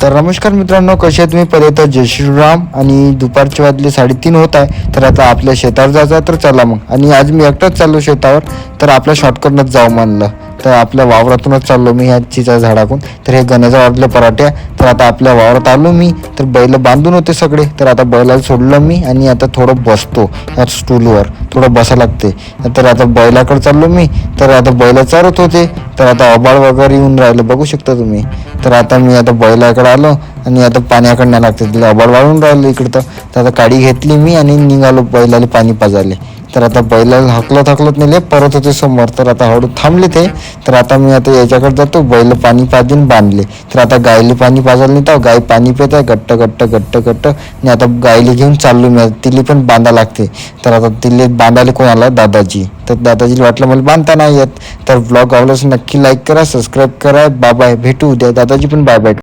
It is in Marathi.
तर नमस्कार मित्रांनो, कसे तुम्ही? पहिले तर जय श्रीराम. आणि दुपारचे वाजले 3:30 होत आहे. तर आता आपल्या शेतावर जायचं तर चला मग. आणि आज मी एकटाच चाललो शेतावर. तर आपल्या शॉर्टकटनंच जाऊ म्हणलं. तर आपल्या वावरातूनच चाललो मी ह्या चिचा झाडाकून. तर हे गण्याच्या वाटले पराठ्या. तर आता आपल्या वावरात आलो मी. तर बैल बांधून होते सगळे. तर आता बैलाला सोडलं मी आणि आता थोडं बसतो ह्या स्टूलवर. थोडं बसा लागते. तर आता बैलाकडे चाललो मी. तर आता बैल चारत होते. तर आता आभाळ वगैरे येऊन राहिलं, बघू शकता तुम्ही. तर आता मी आता बैलाकडे आलो आणि आता पाण्याकडे न्यायला लागते. तिला आभाळ वाळून राहिलं इकडं. तर आता काडी घेतली मी आणि निघालो बैलाला पाणी पाजायले. तर आता बैलाला हकलत नेले परत होते समोर. तर आता हळू थांबले ते. तर आता मी आता याच्याकडे जातो, बैल पाणी पाजून बांधले. तर आता गायले पाणी पाजायला नेतो. गाय पाणी पित आहे गट्ट गट्ट गट्ट गट्ट. आणि आता गायले घेऊन चाललो मी. तिला पण बांधा लागते. तर आता तिला बांधायला कोण आला? दादाजी. तर दादाजीला वाटलं मला बांधता नाही येत. तर ब्लॉग आवडल्यास नक्की लाईक करा, सबस्क्राईब करा. बाय बाय, भेटू उद्या. दादाजी पण बाय बाय.